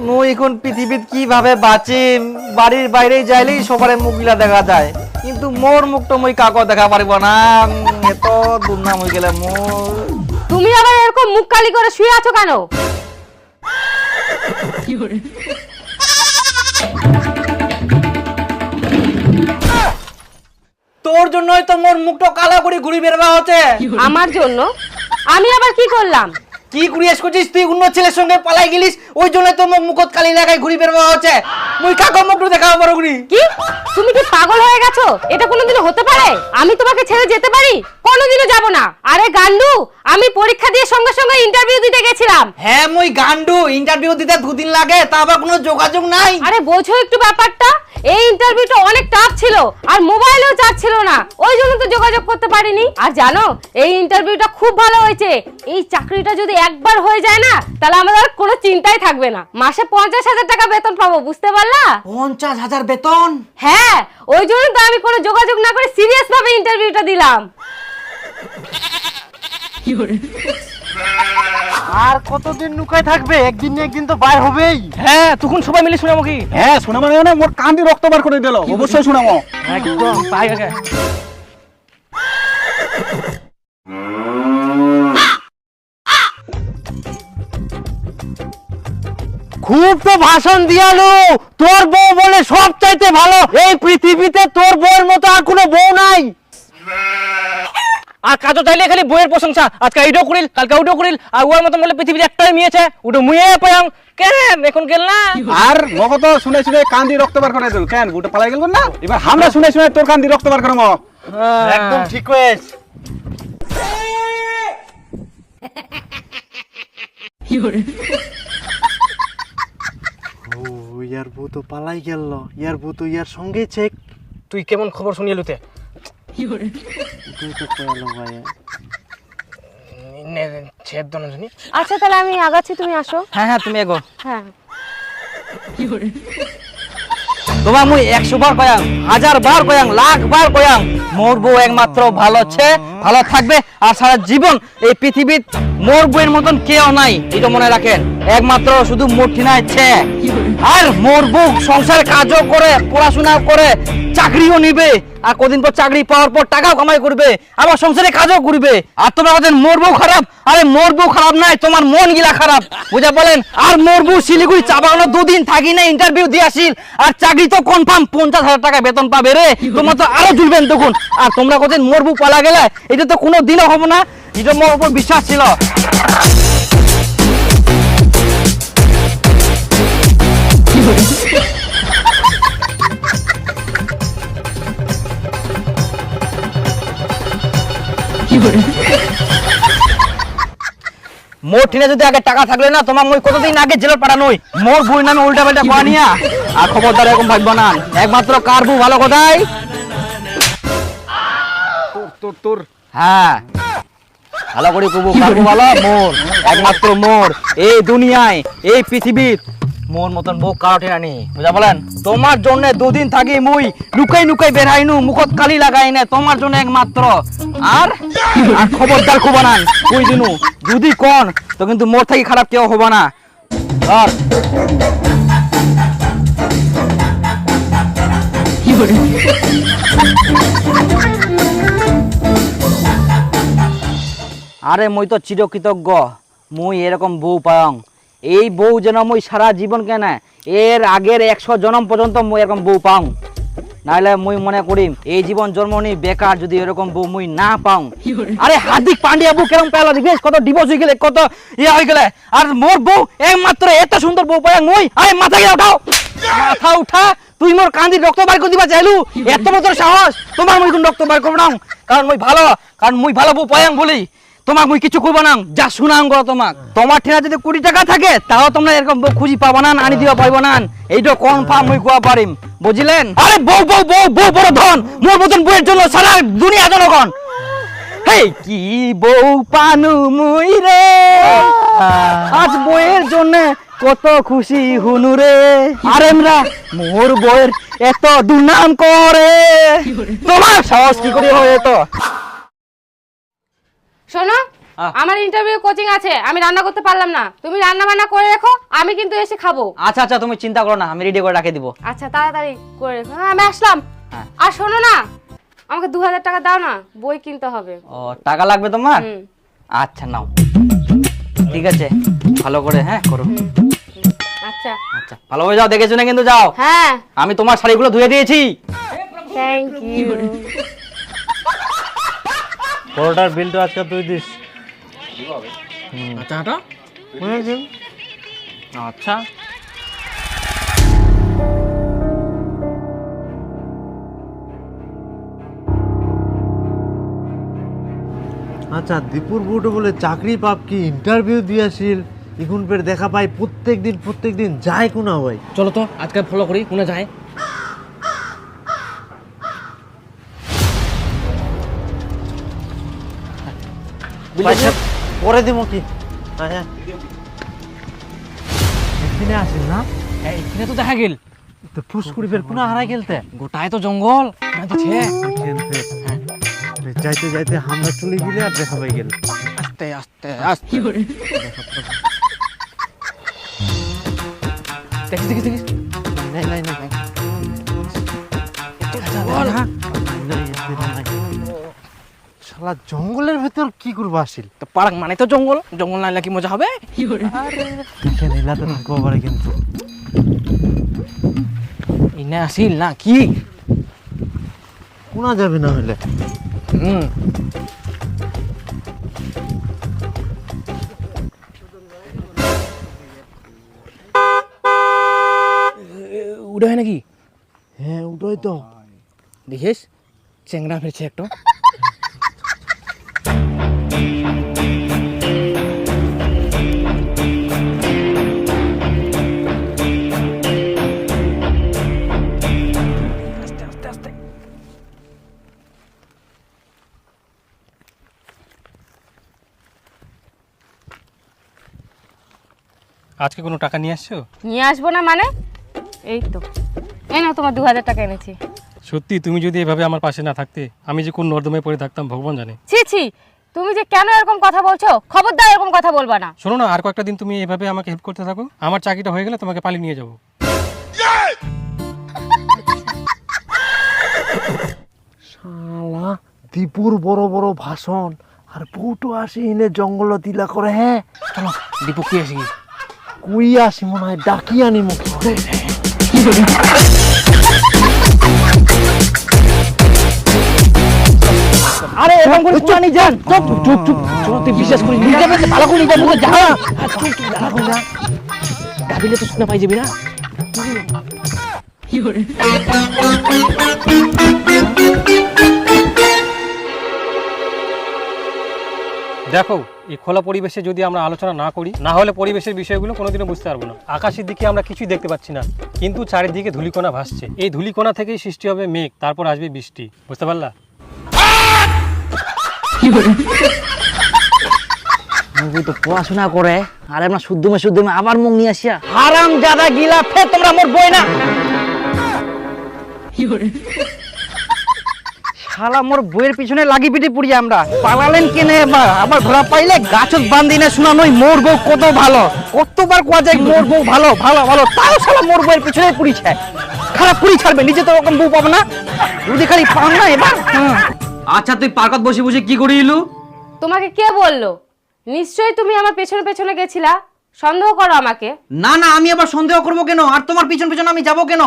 মুই এখন পৃথিবীত কিভাবে বাঁচিম? বাড়ির বাইরে যাইলেই সবার মুখগুলা দেখা যায়, কিন্তু মোর মুখটা মুই কাকো দেখা পারিব না। এত দুর্নাম হয়ে গেলে মোর। তুমি আবার এরকম মুখ কালি করে শুয়ে আছো কেন? তোর জন্যই তো মোর মুখটা কালা করে ঘুরি বেরবা হচ্ছে। আমার জন্য? আমি আবার কি করলাম? কি কুড়িয়াস করছিস তুই? অন্য ছেলের সঙ্গে পালাই গেলিস, ওই জন্য তো মোর মুখত কালি লাগাই ঘুরি বেরবা হচ্ছে। মুই কাকো মুখটা দেখাবো বড় ঘুরি। কি তুমি কি পাগল হয়ে গেছো? এটা কোনোদিনও হতে পারে? আমি তোমাকে ছেড়ে যেতে পারি? কোনোদিনও যাব না। আরে গান্ডু, আমি পরীক্ষা দিয়ে সঙ্গে সঙ্গে ইন্টারভিউ দিতে গেছিলাম। হ্যাঁ মুই গান্ডু, ইন্টারভিউ দিতে 2 দিন লাগে, তা আবার কোনো যোগাযোগ নাই। আরে বোঝো একটু ব্যাপারটা। এই ইন্টারভিউটা অনেক টাফ ছিল আর মোবাইলেও চার্জ ছিল না, ওই জন্য তো যোগাযোগ করতে পারিনি। আর জানো, এই ইন্টারভিউটা খুব ভালো হয়েছে। এই চাকরিটা যদি একবার হয়ে যায় না, তাহলে আমাদের আর কোনো চিন্তাই থাকবে না। মাসে 50,000 টাকা বেতন পাবো, বুঝতে পারলা? 50,000 বেতন? হ্যাঁ, ওই জন্য তো আমি কোনো যোগাযোগ না করে সিরিয়াস ভাবে ইন্টারভিউটা দিলাম। আর কতদিন নুকায় থাকবে? একদিন না একদিন তো বাইর হবেই। হ্যাঁ, তখন সবাই মিলে শুনামো কি? হ্যাঁ শোনাবো না, মোর কান দিয়ে রক্ত বার করে দিল, অবশ্যই শোনাবো। একদম তাই আগে। খুব তো ভাষণ দিয়ালো, তোর বউ বলে সব চাইতে ভালো। এই পৃথিবীতে তোর বউয়ের মতো আর কোনো বউ নাই। আর কাজও চাইলে খালি বইয়ের প্রশংসা, আজকে এইটাও করিল, কালকে ওটাও করিল, আর ওর মতো বলে পৃথিবীর একটাই মেয়েছে, ওটা মুয়ে পায়াং কেন এখন গেল না। আর মগ তো শুনে শুনে কান দিয়ে রক্ত বার করে দিল, কেন বুটা পালাই গেল না? এবার আমরা শুনে শুনে তোর কান দিয়ে রক্ত বার করবো। একদম ঠিক কয়েস। ইয়ার বউ তো পালাই গেল, ইয়ার বউ তো ইয়ার সঙ্গে চেক। তুই কেমন খবর শুনিয়ে লুতে? আচ্ছা তাহলে আমি আগাচ্ছি, তুমি আসো। হ্যাঁ হ্যাঁ তুমি এগো। হ্যাঁ, তোমার মুই 100 বার কয়াং, 1000 বার কয়াং, লাখ বার কয়াং, মোর বউ একমাত্র ভালো আছে, ভালো থাকবে। আর সারা জীবন এই পৃথিবীর মোর বউয়ের মতন কেউ নাই, এটা মনে রাখেন। একমাত্র শুধু মোটিনা আছে। আর মোর বউ সংসারে কাজও করে, পড়াশোনাও করে, চাকরিও নিবে, আর কদিন পর চাকরি পাওয়ার পর টাকাও কামাই করবে, আবার সংসারে কাজও করবে। আর তোমরা বলেন মোর বউ খারাপ। আরে মোর বউ খারাপ নাই, তোমার মন গিলা খারাপ, বুঝা বলেন। আর মোর বউ শিলিগুড়ি চা বাগানো 2 দিন থাকি না, ইন্টারভিউ দিয়ে আসিল, আর চাকরি তো কনফার্ম 50,000 টাকা বেতন পাবে রে। তোমরা তো আরো জুলবেন তখন। আর তোমরা বলেন মোর বউ পালা গেলে, এটা তো কোনো দিনও হবে না। এটা মোর উপর বিশ্বাস ছিল। মোর ঠিনে যদি আগে টাকা থাকলে না, তোমার মই কতদিন আগে জেলত পাঠানোই। মোর বউর নামে উল্টা পাল্টা কোয়া নিয়া। আর খবরদার এরকম ভাববো না, একমাত্র কার বউ ভালো কথাই। তোর তোর হ্যাঁ, ভালো করে কবু, কার বউ ভালো? মোর, একমাত্র মোর। এই দুনিয়ায়, এই পৃথিবীর মোর মতন বউ কারো ঠিনা নেই, বুঝা বলেন। তোমার জন্য 2 দিন থাকি মুই লুকাই লুকাই বেরাইনু, মুখত কালি লাগাই না, তোমার জন্য একমাত্র। আর আর খবরদার খুব বানান, কই দিনু যদি কোন তো কিন্তু মোর থাকি খারাপ কেউ হবে না। আর আরে মুই তো চিরকৃতজ্ঞ, মুই এরকম বউ পায়ং। এই বউ যেন মুই সারা জীবন কেন, এর আগের 100 জন্ম পর্যন্ত মুই এরকম বউ পাও। নাহলে মুই মনে করি এই জীবন জন্ম নি বেকার, যদি এরকম বউ মুই না পাও। আরে হার্দিক পান্ডিয়া বউ কেমন পেলা দেখবেন, কত ডিভোর্স হয়ে গেলে, কত ইয়ে হয়ে গেলে। আর মোর বউ একমাত্র এত সুন্দর বউ পায় মুই। আরে মাথা গিয়ে উঠাও, মাথা উঠা। তুই মোর কান্দি রক্ত বার করে দিবা চাইলু, এত বড় সাহস? তোমার মুই কোন রক্ত বার করব না, কারণ মুই ভালো, কারণ মুই ভালো বউ পায়াং বলি। তোমাক মুই কিছু করবো না, যা শুনাং গো তোমাক। তোমার ঠিনা যদি 20 টাকা থাকে, তাও তোমরা এরকম বউ খুঁজি পাবো না, আনি দিবা পাইবো না। এইটা কনফার্ম মুই কোয়া পারিম, বুঝলেন? আরে বউ বউ বউ বউ বড় ধন, মোর মতন বউয়ের জন্য সারা দুনিয়া জনগণ। হেই কি বউ পানু মুই রে, আজ বউয়ের জন্য কত খুশি হুনু রে। আর আমরা মোর বউয়ের এত দুর্নাম করে, তোমার সাহস কি করে হয়? তো শোনো, আমার ইন্টারভিউ কোচিং আছে, আমি রান্না করতে পারলাম না, তুমি রান্না বান্না করে রেখো, আমি কিন্তু এসে খাবো। আচ্ছা আচ্ছা, তুমি চিন্তা করো না, আমি রেডি করে রাখে দিব। আচ্ছা তাড়াতাড়ি করে রেখো। হ্যাঁ আমি আসলাম। হ্যাঁ। আর শোনো না, আমাকে 2000 টাকা দাও না, বই কিনতে হবে। ও টাকা লাগবে তোমার? হুম। আচ্ছা নাও, ঠিক আছে, ভালো করে হ্যাঁ করো। আচ্ছা আচ্ছা ভালোভাবে যাও, দেখে শুনে কিন্তু যাও। হ্যাঁ আমি তোমার শাড়িগুলো ধুয়ে দিয়েছি। Thank you. পরোটার বিলটা আজকে তুই দিস। আচ্ছা হাঁটো। আচ্ছা আচ্ছা দীপুর বুটো বলে চাকরি পাপ কি ইন্টারভিউ দিয়াছিল, এখন ফের দেখা পাই প্রত্যেক দিন যায় কোনা ভাই। চলো তো আজকে ফলো করি, কোনে যায়। পয়সা পরে দিব কি? হ্যাঁ এখানে আসিল না, এখানে তো দেখা গেল তো ফুসকুড়ি ফের কোনা হারাই গেলতে গোটায় তো জঙ্গল। যাইতে যাইতে আমরা চলে গেলে আর দেখা পাই গেল। আস্তে আস্তে আস্তে দেখি দেখি দেখি নাই নাই নাই শালা জঙ্গলের ভেতর কি করবো আসিল? তো পার্ক মানে তো জঙ্গল, জঙ্গল নাইলে কি মজা হবে? দেখে নিলাতে থাকবো পারে কিন্তু ইনে আসিল না কি? কোনা যাবে না হলে। হুম উড়ে হয় নাকি? হ্যাঁ ওটাই তো। দেখিস চেংড়া ফিরছে একটু। আস্তে আস্তে আস্তে আজকে কোনো টাকা নিয়ে আসছো? নিয়ে আসবো না মানে? এই তো এই না, তোমার 2000 টাকা এনেছি। সত্যি তুমি যদি এভাবে আমার পাশে না থাকতে আমি যে কোন নর্দমায় পড়ে থাকতাম ভগবান জানে। ছি ছি, তুমি যে কেন এরকম কথা বলছো? খবরদার এরকম কথা বলবা না। শোনো না, আর কয়েকটা দিন তুমি এভাবে আমাকে হেল্প করতে থাকো, আমার চাকরিটা হয়ে গেলে তোমাকে পালিয়ে নিয়ে যাবো। শালা দীপুর বড় বড় ভাষণ আর বউটো আসি এনে জঙ্গল দিলা করে। হ্যাঁ চলো দীপু কি আসি? কুই আসি মনে হয় ডাকি আনি মুখ। আরে এরকম করে চুপ নি যান, চুপ চুপ চুপ, চলো তুই বিশ্বাস করি নিয়ে যাবে, ভালো করে নিয়ে যাবে, যা চুপ চুপ যা কই না, ডাবিলে তো শুনে পাই যাবি না। দেখো এই খোলা পরিবেশে যদি আমরা আলোচনা না করি, না হলে পরিবেশের বিষয়গুলো কোনোদিনও বুঝতে পারবো না। আকাশের দিকে আমরা কিছুই দেখতে পাচ্ছি না, কিন্তু চারিদিকে ধূলিকণা ভাসছে। এই ধূলিকণা থেকেই সৃষ্টি হবে মেঘ, তারপর আসবে বৃষ্টি। বুঝতে পারলা? মুই তো পড়াশোনা করে আর আমরা শুদ্ধমে আবার মুখ নিয়ে আসিয়া হারাম জাদা গিলা ফের তোমরা মোর বই না। শালা মোর বইয়ের পিছনে লাগি পিটি পুড়ি আমরা পালালেন কেনে? আবার ঘোড়া পাইলে গাছত বান্ধি না শোনা নই মোর বউ কত ভালো, কতবার কোয়া যায় মোর বউ ভালো ভালো ভালো, তাও শালা মোর বইয়ের পিছনে পুড়িছে। খারাপ পুড়ি ছাড়বে, নিজে তো ওরকম বউ পাবো না, যদি খালি পাও না এবার। আচ্ছা তুই পার্কত বসে বসে কি করিলু? তোমাকে কে বললো? নিশ্চয়ই তুমি আমার পেছনে পেছনে গেছিলা, সন্দেহ করো আমাকে। না না, আমি আবার সন্দেহ করব কেন? আর তোমার পিছন পিছন আমি যাব কেন?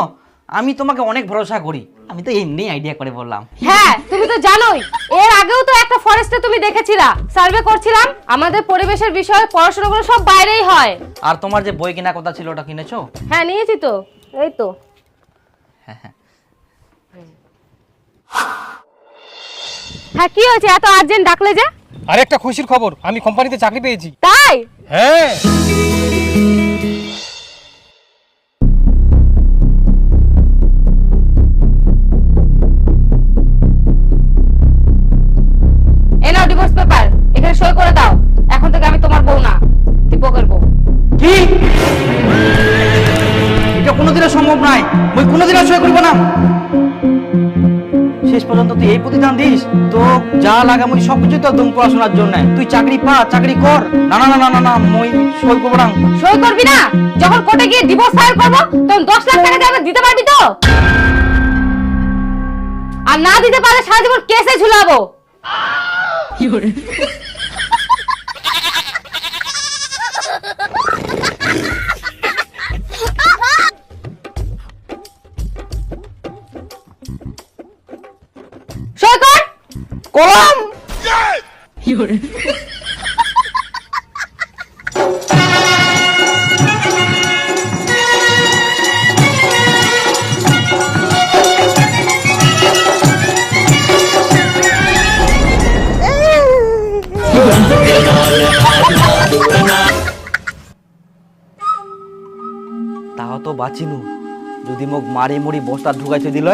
আমি তোমাকে অনেক ভরসা করি, আমি তো এমনি আইডিয়া করে বললাম। হ্যাঁ তুমি তো জানোই, এর আগেও তো একটা ফরেস্টে তুমি দেখেছিলা, সার্ভে করছিলাম। আমাদের পরিবেশের বিষয়ে পড়াশোনাগুলো সব বাইরেই হয়। আর তোমার যে বই কেনার কথা ছিল ওটা কিনেছো? হ্যাঁ নিয়েছি তো, এই তো। হ্যাঁ কি হয়েছে, এত আর্জেন্ট ডাকলে যে? আর একটা খুশির খবর, আমি কোম্পানিতে চাকরি পেয়েছি। তাই? হ্যাঁ এ নাও ডিভোর্স পেপার, এখানে সই করে দাও। এখন থেকে আমি তোমার বউ না, দীপকের বউ। কি? এটা কোনোদিনও সম্ভব নয়, মই কোনোদিনও সই করব না। শেষ পর্যন্ত তুই এই প্রতিদান দিস? তো যা লাগে মুই সবকিছু তো দুম পড়াশোনার জন্য। তুই চাকরি পা, চাকরি কর। না না না না না না মুই সই করবো না। সই করবি না? যখন কোর্টে গিয়ে ডিভোর্স ফাইল করবো তখন 10 লাখ টাকা দিয়ে দিতে পারবি তো? আর না দিতে পারলে সারা জীবন কেসে ঝুলাবো। সই কর। কলম তাও তো বাঁচিনু, যদি মোক মারি মুড়ি বস্তা ঢুকাইতে দিল।